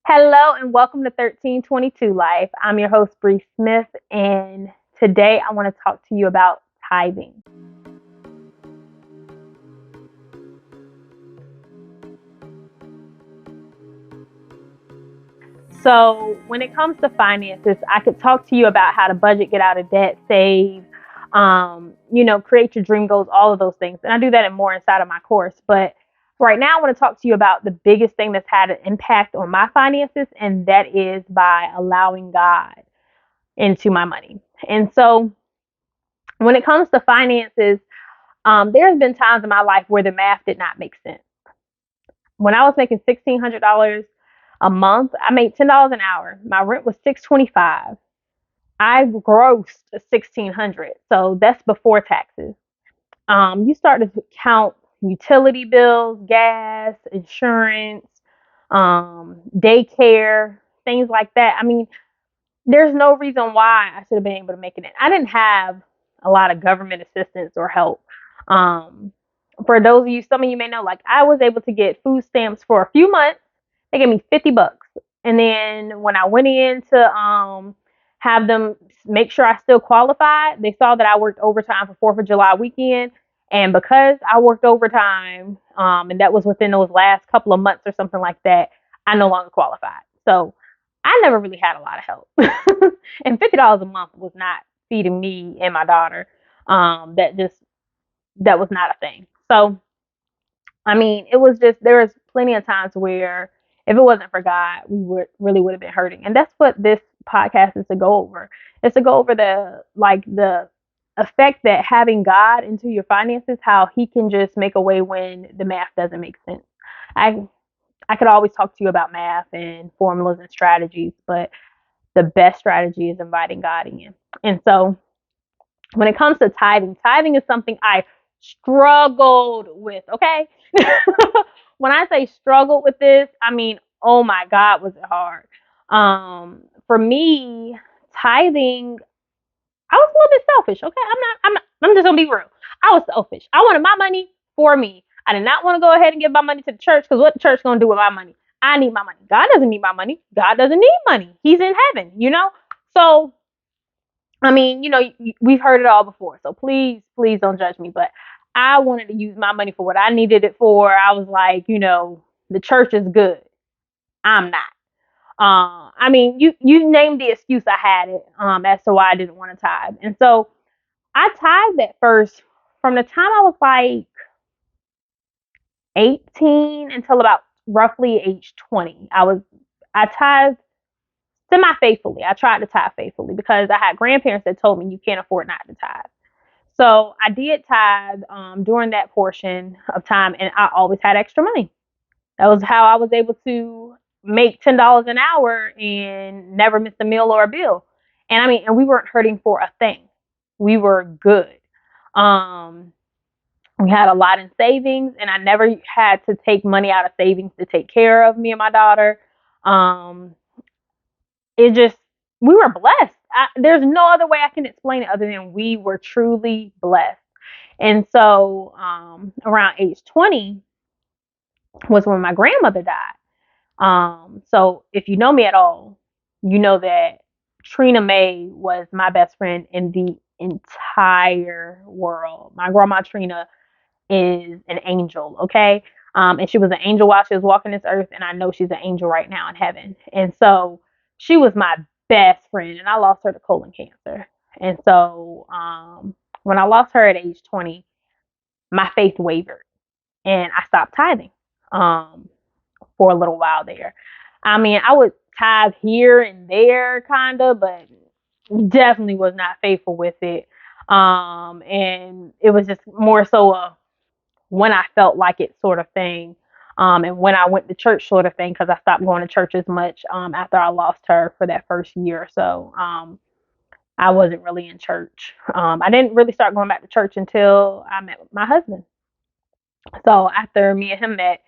Hello and welcome to 1322 Life. I'm your host, Bri Smith, and today I want to talk to you about tithing. So, when it comes to finances, I could talk to you about how to budget, get out of debt, save, create your dream goals, all of those things. And I do that and more inside of my course. But right now, I want to talk to you about the biggest thing that's had an impact on my finances, and that is by allowing God into my money. And so, when it comes to finances, there's been times in my life where the math did not make sense. When I was making $1,600 a month, I made $10 an hour. My rent was $625. I grossed 1,600, so that's before taxes. You start to count utility bills, gas, insurance, daycare, things like that. I mean, there's no reason why I should have been able to make it in. I didn't have a lot of government assistance or help. Um, for those of you, some of you may know, like I was able to get food stamps for a few months. They gave me $50, and then when I went in to have them make sure I still qualified, they saw that I worked overtime for Fourth of July weekend, and because I worked overtime, and that was within those last couple of months or something like that, I no longer qualified. So I never really had a lot of help. And $50 a month was not feeding me and my daughter. That was not a thing. So I mean, it was just there was plenty of times where if it wasn't for God, we would have been hurting. And that's what this podcast is to go over. It's to go over the effect that having God into your finances, how he can just make a way when the math doesn't make sense. I I could always talk to you about math and formulas and strategies, but the best strategy is inviting God in. And so when it comes to tithing, tithing is something I struggled with, okay? When I say struggled with this, I mean, oh my God, was it hard. For me, tithing, I was a little bit selfish, okay? I'm just gonna be real. I was selfish. I wanted my money for me. I did not want to go ahead and give my money to the church because what the church gonna do with my money? I need my money. God doesn't need my money. God doesn't need money. He's in heaven. So I mean, we've heard it all before. So please don't judge me. But I wanted to use my money for what I needed it for. I was like, the church is good. I'm not. I mean, you named the excuse I had it as to why I didn't want to tithe. And so I tithed at first from the time I was like 18 until about roughly age 20. I tithed semi faithfully. I tried to tithe faithfully because I had grandparents that told me you can't afford not to tithe. So I did tithe during that portion of time, and I always had extra money. That was how I was able to make $10 an hour and never miss a meal or a bill. And I mean, and we weren't hurting for a thing. We were good. Um, we had a lot in savings, and I never had to take money out of savings to take care of me and my daughter. Um, it just we were blessed. There's no other way I can explain it other than we were truly blessed. And so around age 20 was when my grandmother died. So if you know me at all, you know that Trina May was my best friend in the entire world. My grandma Trina is an angel, okay? And she was an angel while she was walking this earth, and I know she's an angel right now in heaven. And so she was my best friend, and I lost her to colon cancer. And so when I lost her at age 20, my faith wavered, and I stopped tithing for a little while there. I mean, I would tithe here and there, kind of, but definitely was not faithful with it. And it was just more so a when I felt like it sort of thing. And when I went to church sort of thing, because I stopped going to church as much after I lost her for that first year or so. I wasn't really in church. I didn't really start going back to church until I met my husband. So after me and him met,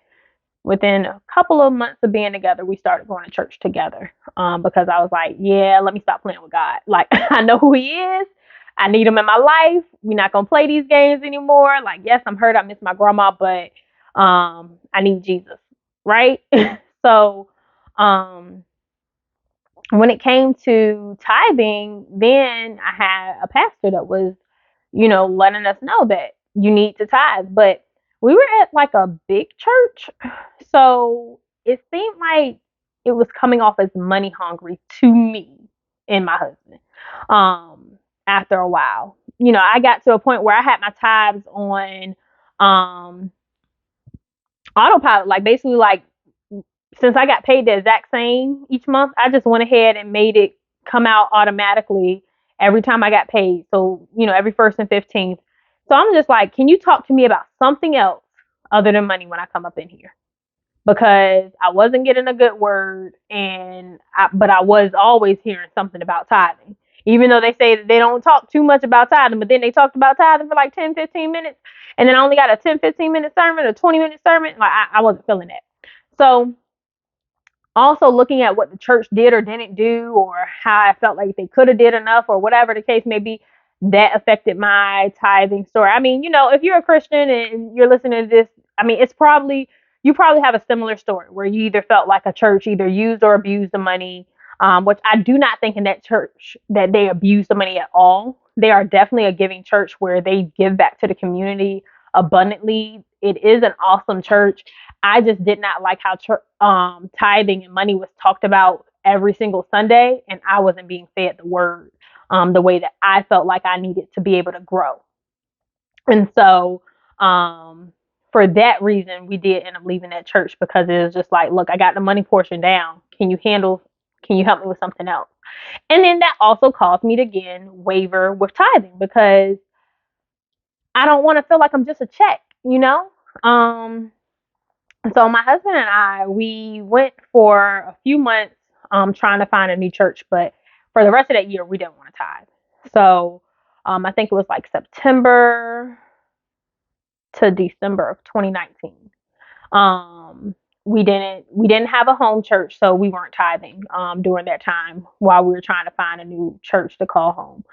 within a couple of months of being together, we started going to church together because I was like, yeah, let me stop playing with God. Like, I know who he is. I need him in my life. We're not going to play these games anymore. Like, yes, I'm hurt. I miss my grandma, but I need Jesus. Right. So Um, when it came to tithing, then I had a pastor that was, letting us know that you need to tithe. But we were at like a big church, so it seemed like it was coming off as money hungry to me and my husband. After a while, I got to a point where I had my tithes on um autopilot, like basically like since I got paid the exact same each month, I just went ahead and made it come out automatically every time I got paid. So, every first and 15th. So I'm just like, can you talk to me about something else other than money when I come up in here? Because I wasn't getting a good word, but I was always hearing something about tithing. Even though they say that they don't talk too much about tithing, but then they talked about tithing for like 10, 15 minutes, and then I only got a 10, 15-minute sermon, a 20-minute sermon. Like, I wasn't feeling that. So also looking at what the church did or didn't do, or how I felt like they could have did enough, or whatever the case may be, that affected my tithing story. I mean, if you're a Christian and you're listening to this, I mean, you probably have a similar story where you either felt like a church either used or abused the money, which I do not think in that church that they abuse the money at all. They are definitely a giving church where they give back to the community abundantly. It is an awesome church. I just did not like how tithing and money was talked about every single Sunday, and I wasn't being fed the word the way that I felt like I needed to be able to grow. And so, for that reason, we did end up leaving that church, because it was just like, look, I got the money portion down. Can you help me with something else? And then that also caused me to again waver with tithing, because I don't want to feel like I'm just a check, you know? Um, so my husband and I, we went for a few months trying to find a new church, but for the rest of that year, we didn't want to tithe. So I think it was like September to December of 2019. Um, we didn't have a home church, so we weren't tithing during that time while we were trying to find a new church to call home.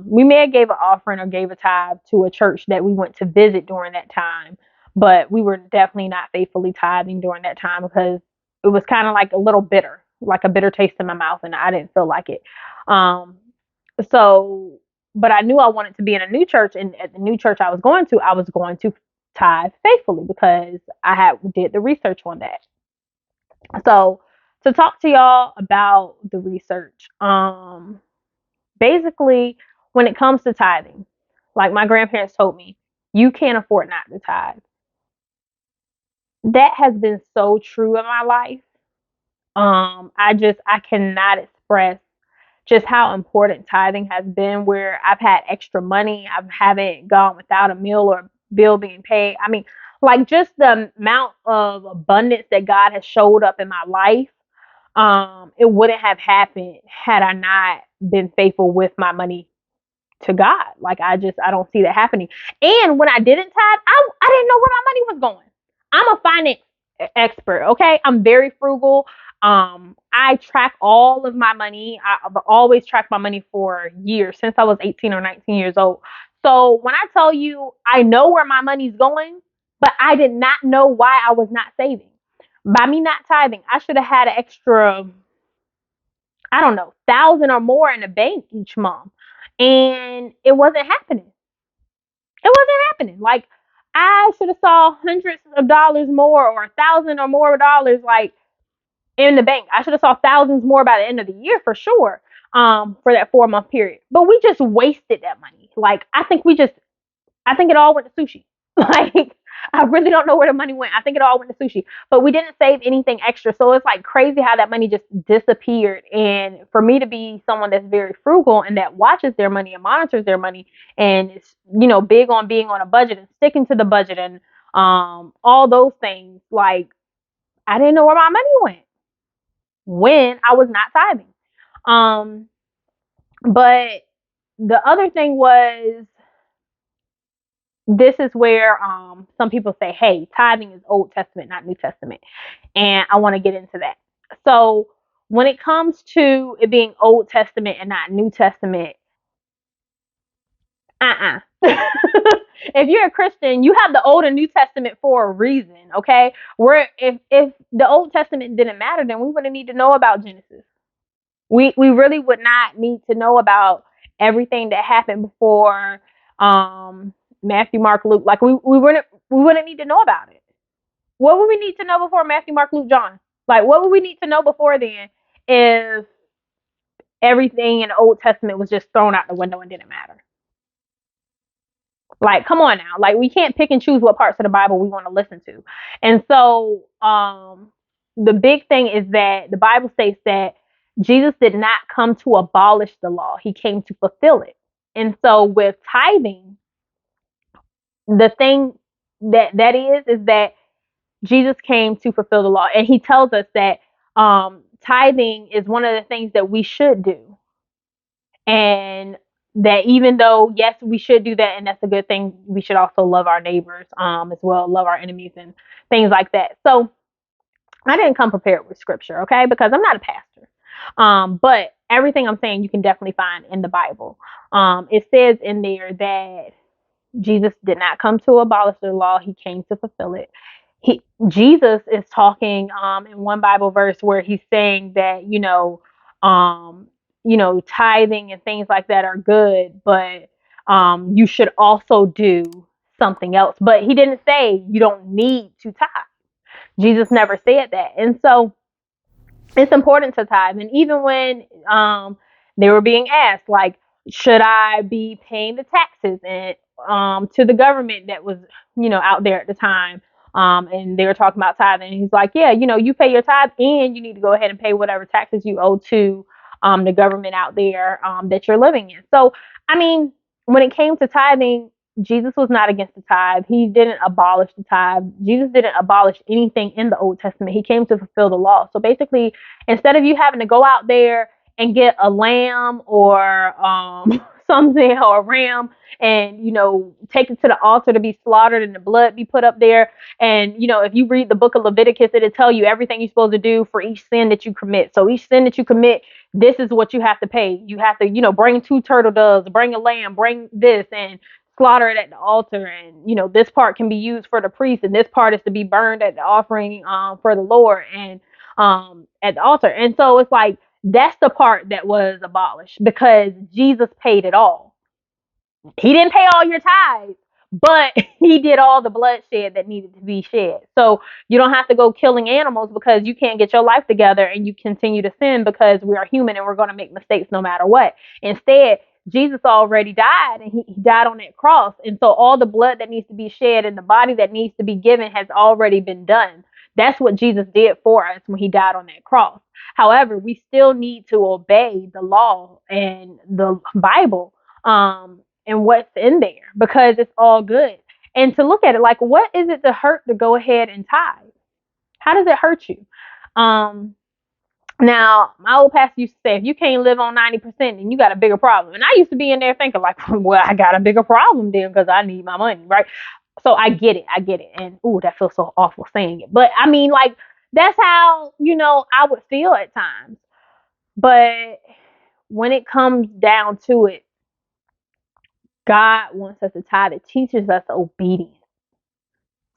We may have gave an offering or gave a tithe to a church that we went to visit during that time, but we were definitely not faithfully tithing during that time, because it was kind of like a little bitter, like a bitter taste in my mouth, and I didn't feel like it. Um, so, but I knew I wanted to be in a new church, and at the new church I was going to tithe faithfully, because I had did the research on that. So, to talk to y'all about the research, basically, when it comes to tithing, like my grandparents told me, you can't afford not to tithe. That has been so true in my life. I cannot express just how important tithing has been, where I've had extra money. I haven't gone without a meal or bill being paid. I mean, like, just the amount of abundance that God has showed up in my life. It wouldn't have happened had I not been faithful with my money to God. Like, I don't see that happening. And when I didn't tithe, I didn't know where my money was going. I'm a finance expert, okay? I'm very frugal. I track all of my money. I've always tracked my money for years, since I was 18 or 19 years old. So when I tell you I know where my money's going, but I did not know why I was not saving. By me not tithing, I should have had an extra, I don't know, 1,000 or more in the bank each month. And it wasn't happening. It wasn't happening. Like, I should have saw hundreds of dollars more, or 1,000 or more dollars, like, in the bank. I should have saw thousands more by the end of the year for sure. For that 4 month period. But we just wasted that money. Like, I think it all went to sushi. Like, I really don't know where the money went. I think it all went to sushi. But we didn't save anything extra. So it's like crazy how that money just disappeared. And for me to be someone that's very frugal and that watches their money and monitors their money, and is, big on being on a budget and sticking to the budget, and all those things, like, I didn't know where my money went when I was not tithing. Um, but the other thing was, this is where some people say, hey, tithing is Old Testament, not New Testament. And I want to get into that. So when it comes to it being Old Testament and not New Testament, uh-uh. If you're a Christian, you have the Old and New Testament for a reason, okay? Where if the Old Testament didn't matter, then we wouldn't need to know about Genesis. We really would not need to know about everything that happened before Matthew, Mark, Luke. Like we wouldn't need to know about it. What would we need to know before Matthew, Mark, Luke, John? Like what would we need to know before then if everything in the Old Testament was just thrown out the window and didn't matter? Like, come on now. Like, we can't pick and choose what parts of the Bible we want to listen to. And so, the big thing is that the Bible states that Jesus did not come to abolish the law, he came to fulfill it. And so, with tithing, the thing that is that Jesus came to fulfill the law. And he tells us that tithing is one of the things that we should do. And that even though yes we should do that and that's a good thing, we should also love our neighbors as well, love our enemies and things like that. So I didn't come prepared with scripture, okay, because I'm not a pastor, but everything I'm saying you can definitely find in the Bible. It says in there that Jesus did not come to abolish the law, he came to fulfill it. Jesus is talking in one Bible verse where he's saying that, um, tithing and things like that are good, but you should also do something else. But he didn't say you don't need to tithe. Jesus never said that. And so it's important to tithe. And even when they were being asked, like, should I be paying the taxes and to the government that was, out there at the time? And they were talking about tithing. And he's like, yeah, you pay your tithe and you need to go ahead and pay whatever taxes you owe to the government out there that you're living in. So, I mean, when it came to tithing, Jesus was not against the tithe. He didn't abolish the tithe. Jesus didn't abolish anything in the Old Testament. He came to fulfill the law. So basically, instead of you having to go out there and get a lamb or something or a ram and take it to the altar to be slaughtered and the blood be put up there, and if you read the book of Leviticus, it'll tell you everything you're supposed to do for each sin that you commit. So each sin that you commit, this is what you have to pay. You have to bring 2 turtle doves, bring a lamb, bring this, and slaughter it at the altar. And this part can be used for the priest and this part is to be burned at the offering for the Lord and at the altar. And so it's like that's the part that was abolished because Jesus paid it all. He didn't pay all your tithes, but he did all the bloodshed that needed to be shed. So you don't have to go killing animals because you can't get your life together and you continue to sin because we are human and we're going to make mistakes no matter what. Instead, Jesus already died and he died on that cross. And so all the blood that needs to be shed and the body that needs to be given has already been done. That's what Jesus did for us when he died on that cross. However, we still need to obey the law and the Bible and what's in there because it's all good. And to look at it like, what is it to hurt to go ahead and tithe? How does it hurt you? Now, my old pastor used to say, if you can't live on 90%, then you got a bigger problem. And I used to be in there thinking like, well, I got a bigger problem then because I need my money, right? So I get it. And ooh, that feels so awful saying it. But I mean, like, that's how, I would feel at times. But when it comes down to it, God wants us to tithe. It teaches us obedience.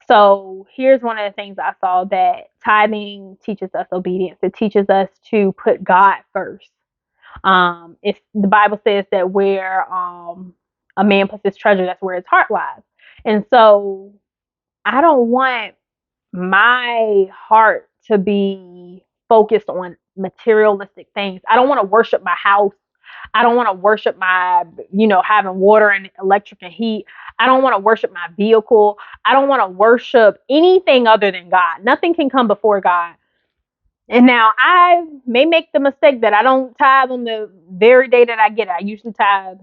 So here's one of the things I saw that tithing teaches us obedience. It teaches us to put God first. If the Bible says that where a man puts his treasure, that's where his heart lies. And so I don't want my heart to be focused on materialistic things. I don't want to worship my house. I don't want to worship my, having water and electric and heat. I don't want to worship my vehicle. I don't want to worship anything other than God. Nothing can come before God. And now I may make the mistake that I don't tithe on the very day that I get it. I usually tithe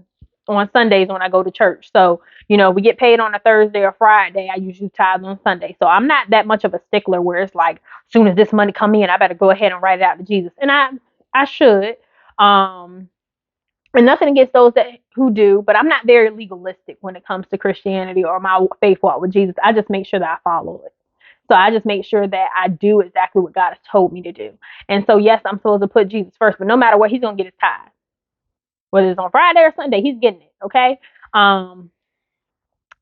on Sundays when I go to church. So, we get paid on a Thursday or Friday. I usually tithe on Sunday. So I'm not that much of a stickler where it's like, as soon as this money come in, I better go ahead and write it out to Jesus. And I should. And nothing against those who do, but I'm not very legalistic when it comes to Christianity or my faith walk with Jesus. I just make sure that I follow it. So I just make sure that I do exactly what God has told me to do. And so, yes, I'm supposed to put Jesus first, but no matter what, he's going to get his tithe. Whether it's on Friday or Sunday, he's getting it, okay?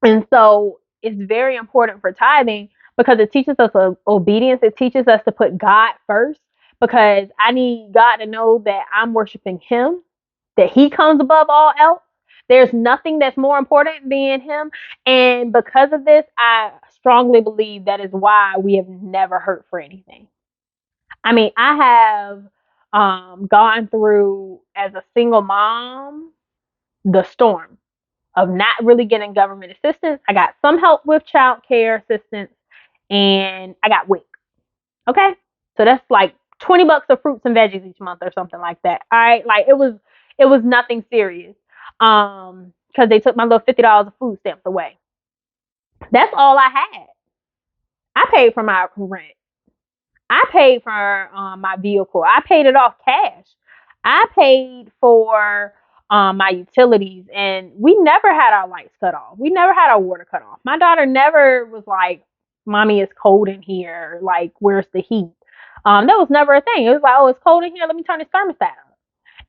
And so it's very important for tithing because it teaches us obedience. It teaches us to put God first because I need God to know that I'm worshiping Him, that He comes above all else. There's nothing that's more important than Him. And because of this, I strongly believe that is why we have never hurt for anything. I mean, I have gone through as a single mom the storm of not really getting government assistance. I got some help with child care assistance and I got WIC. Okay. So that's like 20 bucks of fruits and veggies each month or something like that. All right. Like it was nothing serious. Because they took my little $50 of food stamps away. That's all I had. I paid for my rent. I paid for my vehicle. I paid it off cash. I paid for my utilities, and we never had our lights cut off. We never had our water cut off. My daughter never was like, "Mommy, it's cold in here. Like, where's the heat?" That was never a thing. It was like, "Oh, it's cold in here. Let me turn this thermostat up."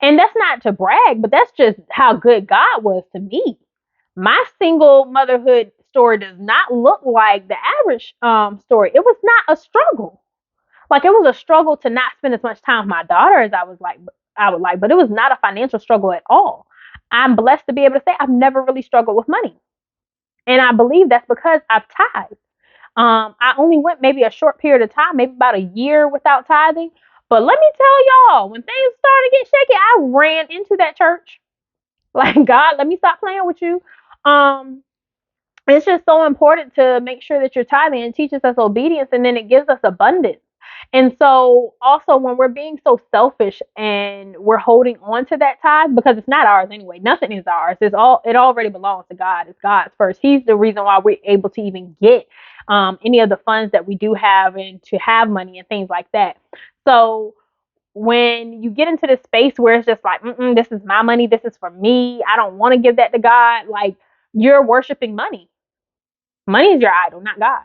And that's not to brag, but that's just how good God was to me. My single motherhood story does not look like the average story. It was not a struggle. Like it was a struggle to not spend as much time with my daughter as I would like, but it was not a financial struggle at all. I'm blessed to be able to say I've never really struggled with money. And I believe that's because I've tithed. I only went maybe a short period of time, maybe about a year without tithing. But let me tell y'all, when things started to get shaky, I ran into that church. Like, God, let me stop playing with you. Um, it's just so important to make sure that you're tithing. It teaches us obedience and then it gives us abundance. And so also when we're being so selfish and we're holding on to that tithe because it's not ours anyway. Nothing is ours. It already belongs to God. It's God's first. He's the reason why we're able to even get any of the funds that we do have and to have money and things like that. So when you get into this space where it's just like, this is my money, this is for me, I don't want to give that to God, like you're worshiping money. Money is your idol, not God.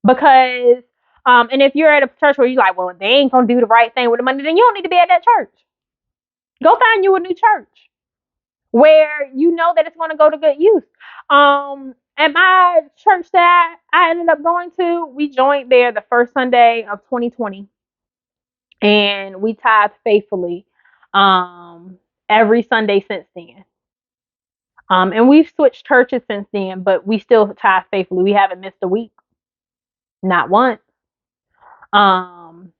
Because, and if you're at a church where you're like, well, they ain't gonna do the right thing with the money, then you don't need to be at that church. Go find you a new church where you know that it's gonna go to good use. At my church that I ended up going to, we joined there the first Sunday of 2020, and we tithe faithfully every Sunday since then. And we've switched churches since then, but we still tithe faithfully. We haven't missed a week, not once. Um,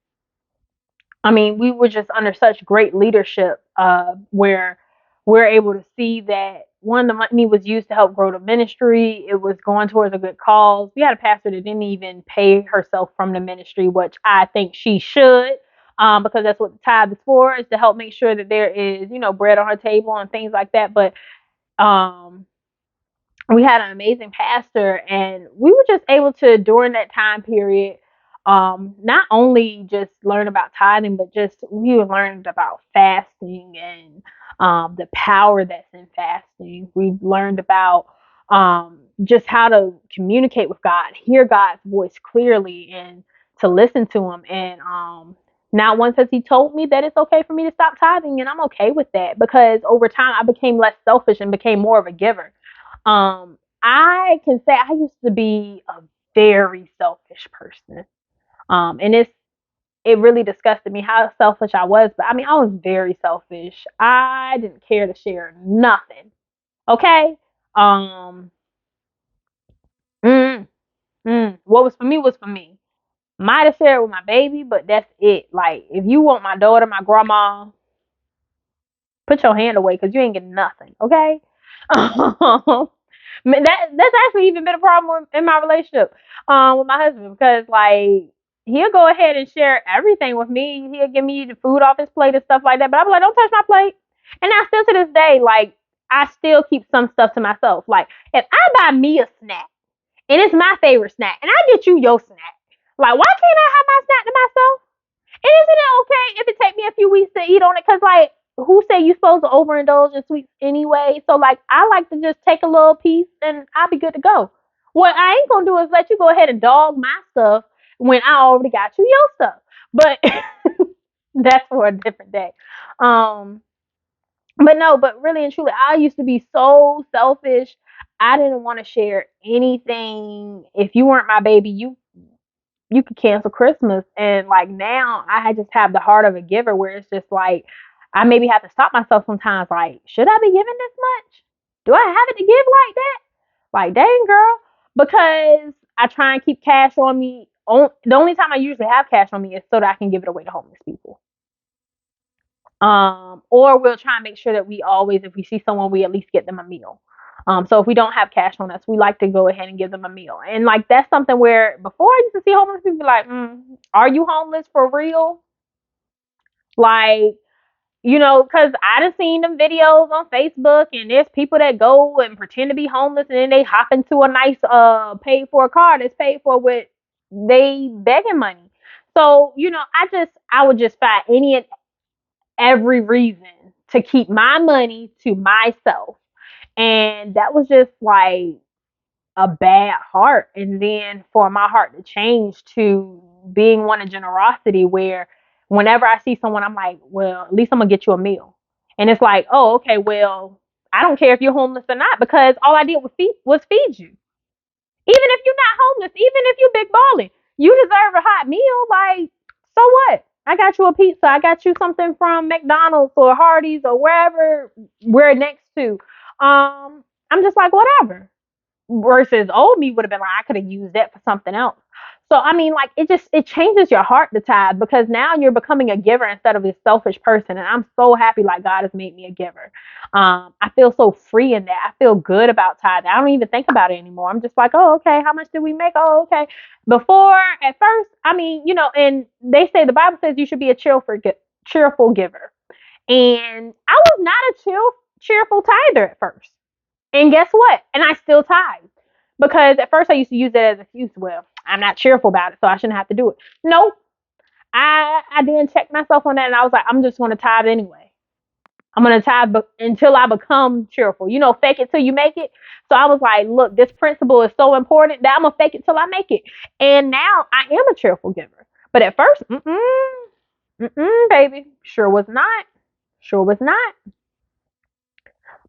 I mean, we were just under such great leadership where we're able to see that one, the money was used to help grow the ministry. It was going towards a good cause. We had a pastor that didn't even pay herself from the ministry, which I think she should, because that's what the tithe is for, is to help make sure that there is, bread on her table and things like that. But um, we had an amazing pastor and we were just able to during that time period not only just learn about tithing but just we learned about fasting and the power that's in fasting. We learned about just how to communicate with God, hear God's voice clearly and to listen to him. And not once has he told me that it's okay for me to stop tithing, and I'm okay with that because over time I became less selfish and became more of a giver. I can say I used to be a very selfish person. And it really disgusted me how selfish I was. But I mean, I was very selfish. I didn't care to share nothing. Okay. Um. Mm, what was for me was for me. Might have shared with my baby, but that's it. Like, if you want my daughter, my grandma, put your hand away because you ain't getting nothing. Okay. That's actually even been a problem in my relationship with my husband because like he'll go ahead and share everything with me. He'll give me the food off his plate and stuff like that. But I'm like, don't touch my plate. And I still to this day, like I still keep some stuff to myself. Like if I buy me a snack and it's my favorite snack and I get you your snack, like why can't I have my snack to myself? And isn't it okay if it take me a few weeks to eat on it? Cause like, who say you supposed to overindulge in sweets anyway? So like, I like to just take a little piece and I'll be good to go. What I ain't gonna do is let you go ahead and dog my stuff when I already got you your stuff. But that's for a different day. Um, but no, but really and truly, I used to be so selfish. I didn't want to share anything. If you weren't my baby, you could cancel Christmas. And like now I just have the heart of a giver where it's just like I maybe have to stop myself sometimes like, should I be giving this much? Do I have it to give like that? Like, dang girl. Because I try and keep cash on me. The only time I usually have cash on me is so that I can give it away to homeless people. Or we'll try and make sure that we always, if we see someone, we at least get them a meal. So if we don't have cash on us, we like to go ahead and give them a meal. And like that's something where before I used to see homeless people like, are you homeless for real? Like, because I done seen them videos on Facebook, and there's people that go and pretend to be homeless, and then they hop into a nice paid for car that's paid for with they begging money. So I would just find any and every reason to keep my money to myself. And that was just like a bad heart. And then for my heart to change to being one of generosity, where whenever I see someone, I'm like, well, at least I'm going to get you a meal. And it's like, oh, okay, well, I don't care if you're homeless or not because all I did was feed you. Even if you're not homeless, even if you're big balling, you deserve a hot meal. Like, so what? I got you a pizza. I got you something from McDonald's or Hardee's or wherever we're next to. I'm just like, whatever. Versus old me would have been like, I could have used that for something else. So I mean, like it changes your heart to tithe because now you're becoming a giver instead of a selfish person. And I'm so happy like God has made me a giver. I feel so free in that. I feel good about tithing. I don't even think about it anymore. I'm just like, oh, okay, how much did we make? Oh, okay. Before at first, I mean, and they say the Bible says you should be a cheerful giver. And I was not a cheerful tither at first. And guess what? And I still tithe. Because at first I used to use it as an excuse. Well, I'm not cheerful about it, so I shouldn't have to do it. Nope. I didn't check myself on that, and I was like, I'm just going to tithe anyway. I'm going to tithe until I become cheerful. Fake it till you make it. So I was like, look, this principle is so important that I'm going to fake it till I make it. And now I am a cheerful giver. But at first, baby, sure was not. Sure was not.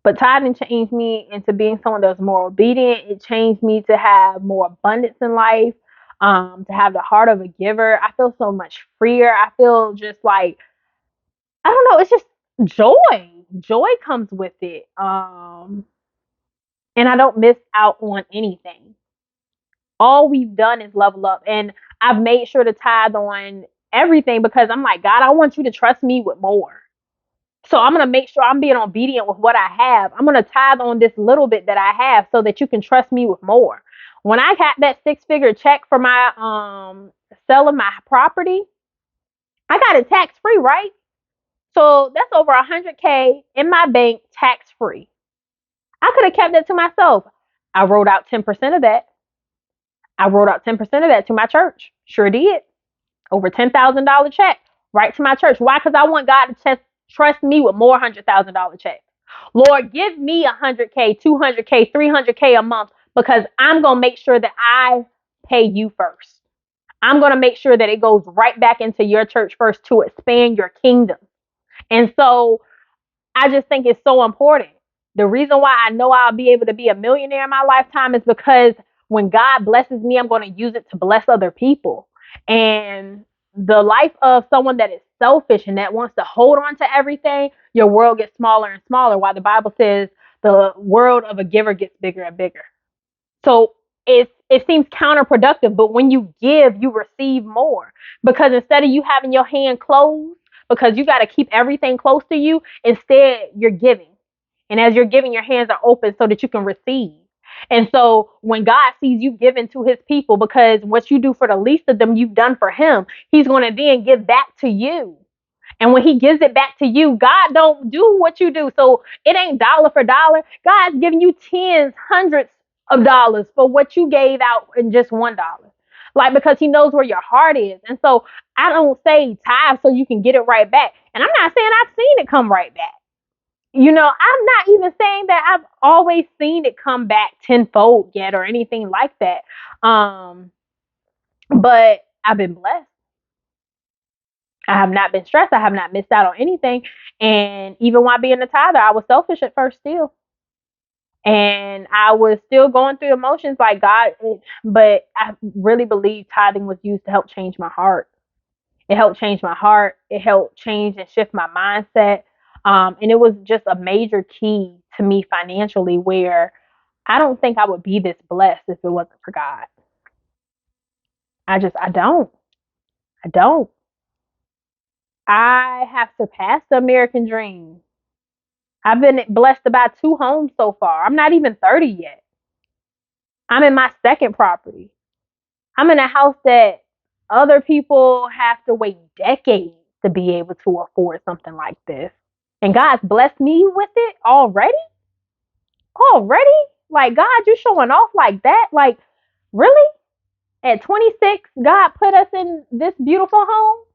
But tithing changed me into being someone that's more obedient. It changed me to have more abundance in life, to have the heart of a giver. I feel so much freer. I feel just like, I don't know, it's just joy. Joy comes with it. And I don't miss out on anything. All we've done is level up. And I've made sure to tithe on everything because I'm like, God, I want you to trust me with more. So I'm going to make sure I'm being obedient with what I have. I'm going to tithe on this little bit that I have so that you can trust me with more. When I got that 6-figure check for my selling my property, I got it tax free, right? So that's over 100K in my bank tax free. I could have kept that to myself. I wrote out 10% of that. I wrote out 10% of that to my church. Sure did. Over $10,000 check right to my church. Why? Because I want God to trust me with more $100,000 checks. Lord, give me 100K, 200K, 300K a month because I'm going to make sure that I pay you first. I'm going to make sure that it goes right back into your church first to expand your kingdom. And so I just think it's so important. The reason why I know I'll be able to be a millionaire in my lifetime is because when God blesses me, I'm going to use it to bless other people. And the life of someone that is selfish and that wants to hold on to everything, your world gets smaller and smaller, while the Bible says the world of a giver gets bigger and bigger. So it seems counterproductive, but when you give, you receive more. Because instead of you having your hand closed, because you got to keep everything close to you, instead you're giving. And as you're giving, your hands are open so that you can receive. And so when God sees you giving to his people, because what you do for the least of them, you've done for him, he's going to then give back to you. And when he gives it back to you, God don't do what you do. So it ain't dollar for dollar. God's giving you tens, hundreds of dollars for what you gave out in just $1. Like, because he knows where your heart is. And so I don't say tithe so you can get it right back. And I'm not saying I've seen it come right back. I'm not even saying that I've always seen it come back tenfold yet or anything like that. But I've been blessed. I have not been stressed. I have not missed out on anything. And even while being a tither, I was selfish at first still. And I was still going through emotions like God, but I really believe tithing was used to help change my heart. It helped change my heart. It helped change and shift my mindset. And it was just a major key to me financially where I don't think I would be this blessed if it wasn't for God. I don't. I don't. I have surpassed the American dream. I've been blessed to buy 2 homes so far. I'm not even 30 yet. I'm in my second property. I'm in a house that other people have to wait decades to be able to afford something like this. And God's blessed me with it already? Already? Like, God, you showing off like that? Like, really? At 26, God put us in this beautiful home?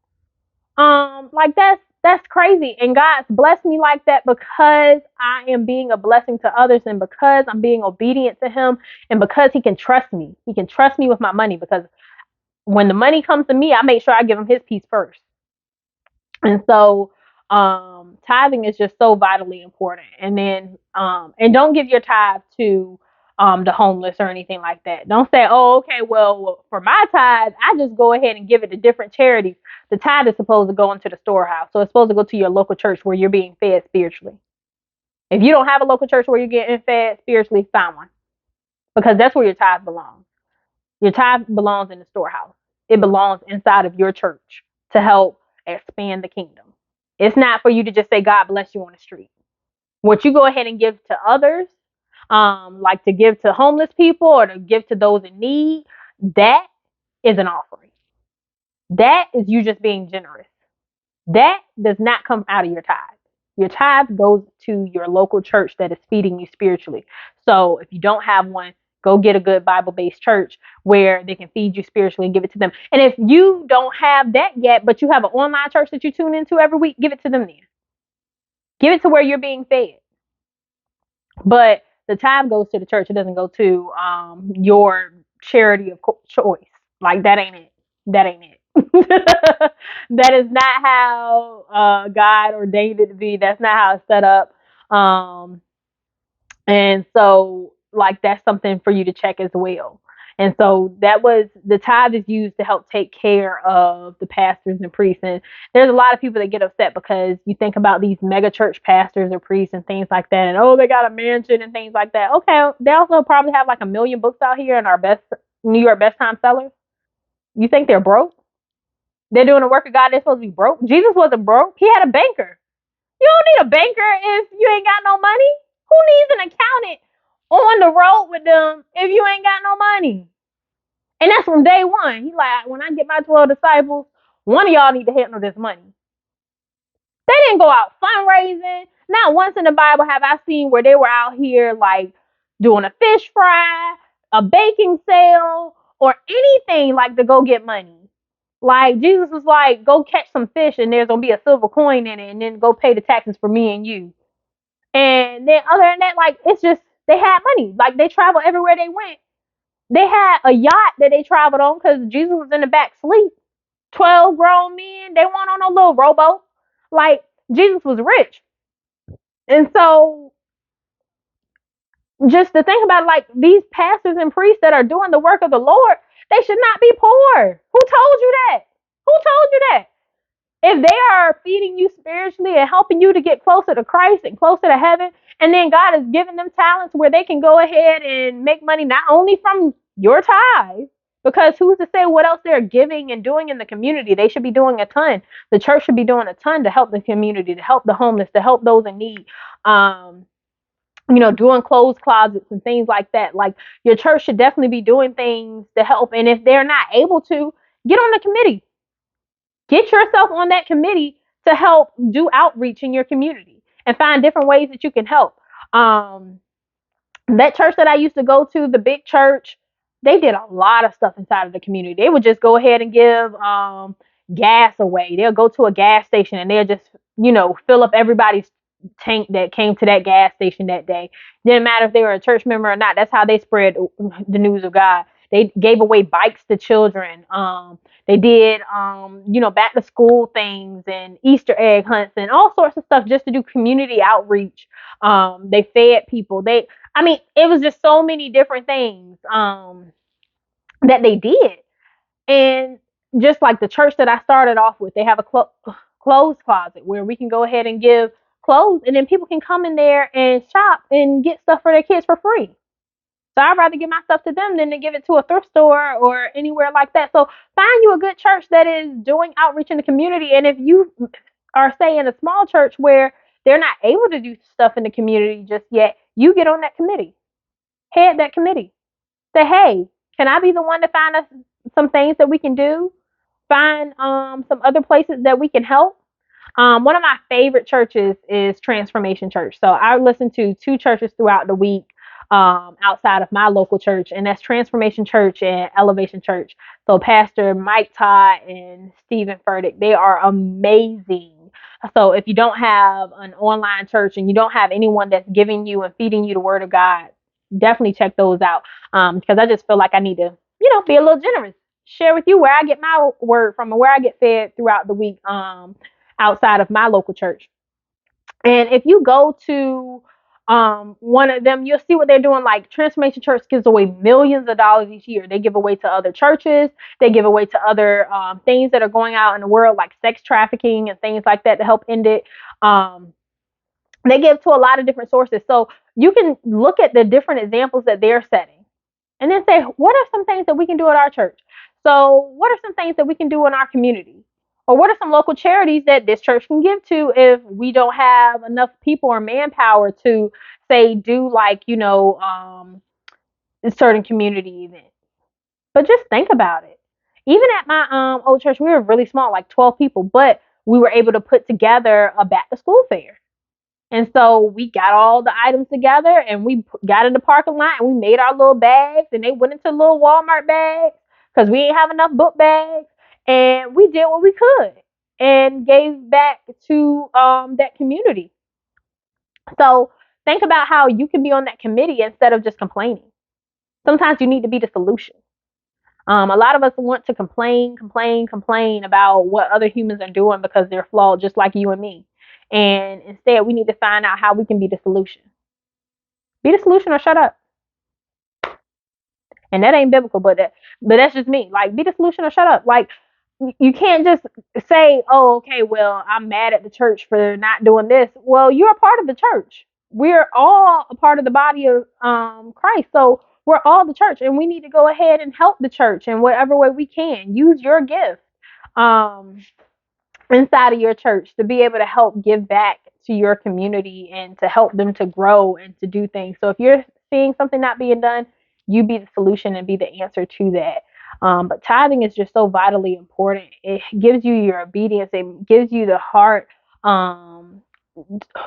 Like that's crazy. And God's blessed me like that because I am being a blessing to others and because I'm being obedient to him and because he can trust me. He can trust me with my money because when the money comes to me, I make sure I give him his piece first. And so tithing is just so vitally important. And then and don't give your tithe to the homeless or anything like that. Don't say, oh, okay, well, for my tithe, I just go ahead and give it to different charities. The tithe is supposed to go into the storehouse. So it's supposed to go to your local church where you're being fed spiritually. If you don't have a local church where you're getting fed spiritually, find one. Because that's where your tithe belongs. Your tithe belongs in the storehouse. It belongs inside of your church to help expand the kingdom. It's not for you to just say, God bless you on the street. What you go ahead and give to others, like to give to homeless people or to give to those in need, that is an offering. That is you just being generous. That does not come out of your tithe. Your tithe goes to your local church that is feeding you spiritually. So if you don't have one, go get a good Bible-based church where they can feed you spiritually and give it to them. And if you don't have that yet, but you have an online church that you tune into every week, give it to them then. Give it to where you're being fed. But the tithe goes to the church. It doesn't go to your charity of choice. Like that ain't it. That ain't it. That is not how God ordained it to be. That's not how it's set up. And so, like, that's something for you to check as well. And so that was the tithe is used to help take care of the pastors and priests. And there's a lot of people that get upset because you think about these mega church pastors or priests and things like that. And oh, they got a mansion and things like that. Okay, they also probably have like 1,000,000 books out here and our best New York best time sellers. You think they're broke? They're doing the work of God. They're supposed to be broke. Jesus wasn't broke. He had a banker. You don't need a banker if you ain't got no money. Who needs an accountant on the road with them if you ain't got no money? And that's from day one. He's like, when I get my 12 disciples, one of y'all need to handle this money. They didn't go out fundraising. Not once in the Bible have I seen where they were out here like doing a fish fry, a baking sale, or anything like to go get money. Like Jesus was like, go catch some fish and there's gonna be a silver coin in it, and then go pay the taxes for me and you. And then other than that, like it's just they had money. Like they traveled everywhere they went. They had a yacht that they traveled on because Jesus was in the back sleep. 12 grown men, they weren't on no little rowboat. Like Jesus was rich. And so just to think about like these pastors and priests that are doing the work of the Lord, they should not be poor. Who told you that? Who told you that? If they are feeding you spiritually and helping you to get closer to Christ and closer to heaven, and then God has given them talents where they can go ahead and make money not only from your tithe, because who's to say what else they're giving and doing in the community? They should be doing a ton. The church should be doing a ton to help the community, to help the homeless, to help those in need. Doing clothes closets and things like that. Like your church should definitely be doing things to help. And if they're not able to, get on the committee. Get yourself on that committee to help do outreach in your community and find different ways that you can help. That church that I used to go to, the big church, they did a lot of stuff inside of the community. They would just go ahead and give gas away. They'll go to a gas station and they'll just, fill up everybody's tank that came to that gas station that day. Didn't matter if they were a church member or not. That's how they spread the news of God. They gave away bikes to children. They did, back to school things and Easter egg hunts and all sorts of stuff just to do community outreach. They fed people. I mean, it was just so many different things that they did. And just like the church that I started off with, they have a clothes closet where we can go ahead and give clothes, and then people can come in there and shop and get stuff for their kids for free. So I'd rather give my stuff to them than to give it to a thrift store or anywhere like that. So find you a good church that is doing outreach in the community. And if you are, say, in a small church where they're not able to do stuff in the community just yet, you get on that committee, head that committee. Say, hey, can I be the one to find us some things that we can do? Find some other places that we can help. One of my favorite churches is Transformation Church. So I listen to two churches throughout the week outside of my local church, and that's Transformation Church and Elevation Church. So Pastor Mike Todd and Stephen Furtick, they are amazing. So if you don't have an online church and you don't have anyone that's giving you and feeding you the word of God, definitely check those out. Because I just feel like I need to, be a little generous. Share with you where I get my word from and where I get fed throughout the week. Outside of my local church. And if you go to one of them, you'll see what they're doing. Like Transformation Church gives away millions of dollars each year. They give away to other churches. They give away to other things that are going out in the world, like sex trafficking and things like that, to help end it. They give to a lot of different sources. So you can look at the different examples that they're setting and then say, what are some things that we can do at our church? So what are some things that we can do in our community? Or what are some local charities that this church can give to if we don't have enough people or manpower to, say, do like, certain community events? But just think about it. Even at my old church, we were really small, like 12 people, but we were able to put together a back to school fair. And so we got all the items together and we got in the parking lot and we made our little bags, and they went into little Walmart bags because we didn't have enough book bags. And we did what we could and gave back to that community. So think about how you can be on that committee instead of just complaining. Sometimes you need to be the solution. A lot of us want to complain about what other humans are doing because they're flawed, just like you and me. And instead, we need to find out how we can be the solution. Be the solution or shut up. And that ain't biblical, but that's just me. Like, be the solution or shut up. Like, you can't just say, oh, okay, well, I'm mad at the church for not doing this. Well, you're a part of the church. We're all a part of the body of Christ. So we're all the church, and we need to go ahead and help the church in whatever way we can. Use your gift inside of your church to be able to help give back to your community and to help them to grow and to do things. So if you're seeing something not being done, you be the solution and be the answer to that. But tithing is just so vitally important. It gives you your obedience. It gives you the heart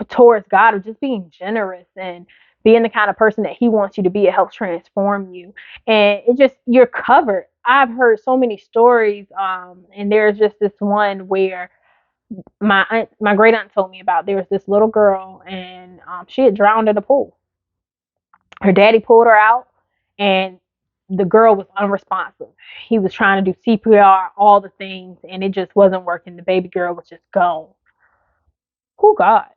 towards God of just being generous and being the kind of person that He wants you to be. It helps transform you, and you're covered. I've heard so many stories, and there's just this one where my great aunt told me about. There was this little girl, and she had drowned in a pool. Her daddy pulled her out, and the girl was unresponsive. He was trying to do CPR, all the things, and it just wasn't working. The baby girl was just gone. Oh God.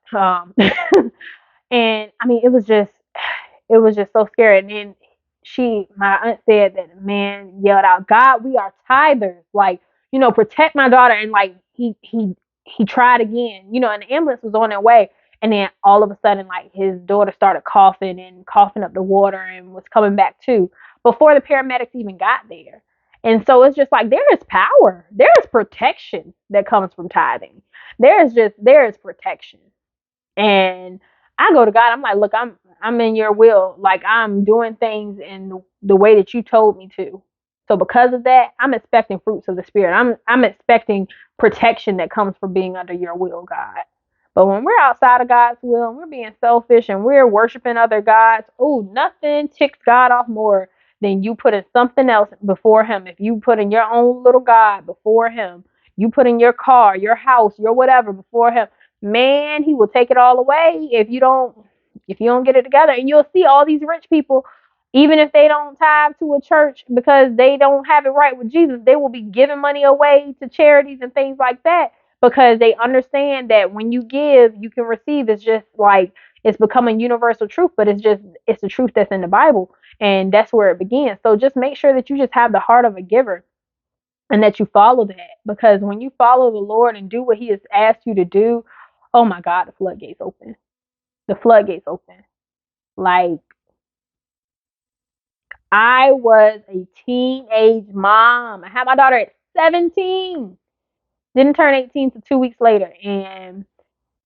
And I mean, it was just so scary. And then my aunt said that the man yelled out, God, we are tithers. Like, protect my daughter. And like, he tried again, and the ambulance was on their way. And then all of a sudden, like, his daughter started coughing and coughing up the water and was coming back too before the paramedics even got there. And so it's just like, there is power. There is protection that comes from tithing. There is protection. And I go to God. I'm like, look, I'm in your will. Like, I'm doing things in the way that you told me to. So because of that, I'm expecting fruits of the Spirit. I'm expecting protection that comes from being under your will, God. But when we're outside of God's will and we're being selfish and we're worshiping other gods, nothing ticks God off more than you putting something else before Him. If you put in your own little God before Him, you put in your car, your house, your whatever before Him, man, He will take it all away if you don't get it together. And you'll see all these rich people, even if they don't tithe to a church because they don't have it right with Jesus, they will be giving money away to charities and things like that. because they understand that when you give, you can receive. It's just like it's becoming universal truth, but it's the truth that's in the Bible, and that's where it begins. So just make sure that you just have the heart of a giver and that you follow that, because when you follow the Lord and do what He has asked you to do, oh my God, the floodgates open. The floodgates open. Like, I was a teenage mom. I had my daughter at 17. Didn't turn 18 to 2 weeks later. And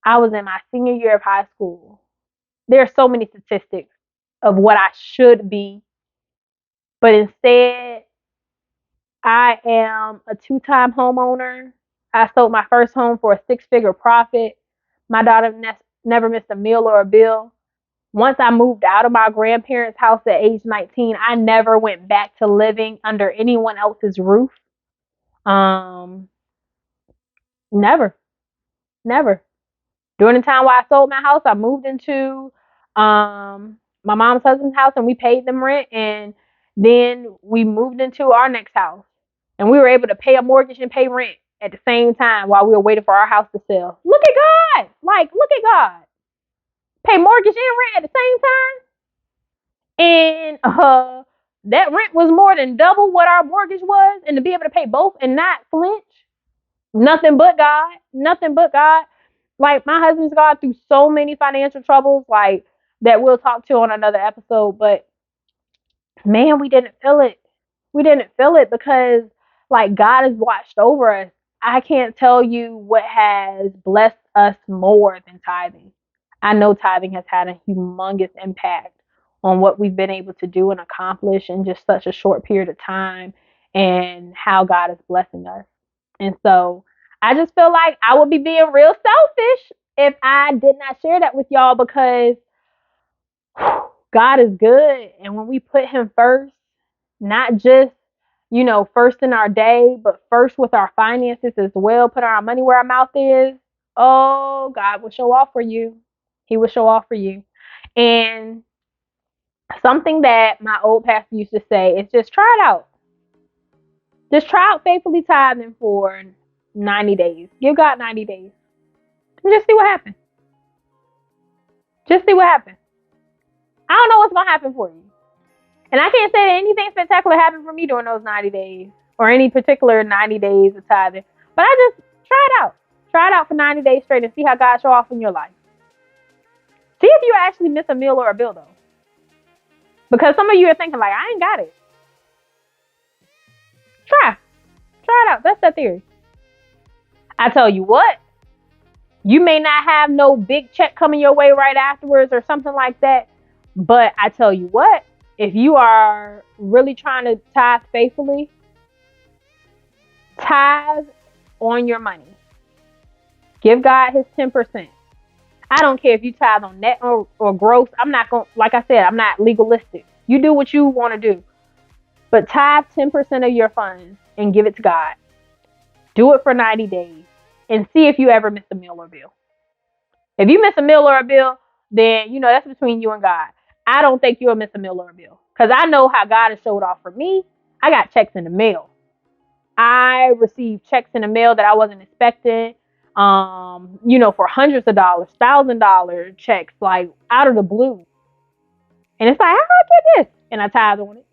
I was in my senior year of high school. There are so many statistics of what I should be. But instead, I am a 2-time homeowner. I sold my first home for a 6-figure profit. My daughter never missed a meal or a bill. Once I moved out of my grandparents' house at age 19, I never went back to living under anyone else's roof. Um, never, never. During the time while I sold my house, I moved into my mom's husband's house and we paid them rent. And then we moved into our next house. And we were able to pay a mortgage and pay rent at the same time while we were waiting for our house to sell. Look at God. Like, look at God. Pay mortgage and rent at the same time. And that rent was more than double what our mortgage was. And to be able to pay both and not flinch, nothing but God. Nothing but God. Like, my husband's gone through so many financial troubles, like, that we'll talk to on another episode. But man, we didn't feel it. We didn't feel it because, like, God has watched over us. I can't tell you what has blessed us more than tithing. I know tithing has had a humongous impact on what we've been able to do and accomplish in just such a short period of time, and how God is blessing us. And so I just feel like I would be being real selfish if I did not share that with y'all, because God is good. And when we put Him first, not just, first in our day, but first with our finances as well, put our money where our mouth is, oh, God will show off for you. He will show off for you. And something that my old pastor used to say is just try it out. Just try out faithfully tithing for 90 days. Give God 90 days. And just see what happens. Just see what happens. I don't know what's going to happen for you. And I can't say that anything spectacular happened for me during those 90 days or any particular 90 days of tithing. But I just try it out. Try it out for 90 days straight and see how God show off in your life. See if you actually miss a meal or a bill, though. Because some of you are thinking, like, I ain't got it. Try it out. That's the theory. I tell you what, you may not have no big check coming your way right afterwards or something like that. But I tell you what, if you are really trying to tithe faithfully, tithe on your money. Give God His 10%. I don't care if you tithe on net or gross. I'm not going, like I said, I'm not legalistic. You do what you want to do. But tithe 10% of your funds and give it to God. Do it for 90 days and see if you ever miss a meal or bill. If you miss a meal or a bill, then, that's between you and God. I don't think you'll miss a meal or a bill, because I know how God has showed off for me. I got checks in the mail. I received checks in the mail that I wasn't expecting, for hundreds of dollars, $1,000 checks, like out of the blue. And it's like, how do I get this? And I tithe on it.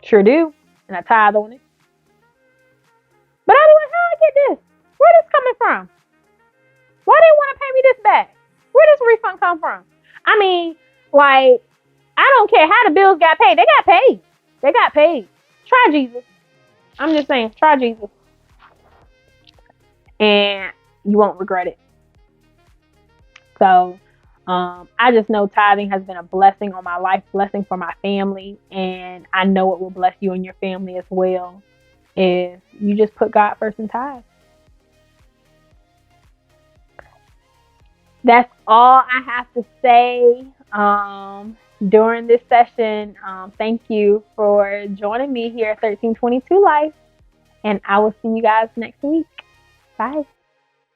Sure do. And I tithe on it. But I be like, how do I get this? Where this coming from? Why they want to pay me this back? Where does refund come from? I mean, like, I don't care how the bills got paid. They got paid. They got paid. Try Jesus. I'm just saying, try Jesus. And you won't regret it. So, I just know tithing has been a blessing on my life, blessing for my family. And I know it will bless you and your family as well if you just put God first and tithe. That's all I have to say during this session. Thank you for joining me here at 1322 Life. And I will see you guys next week. Bye.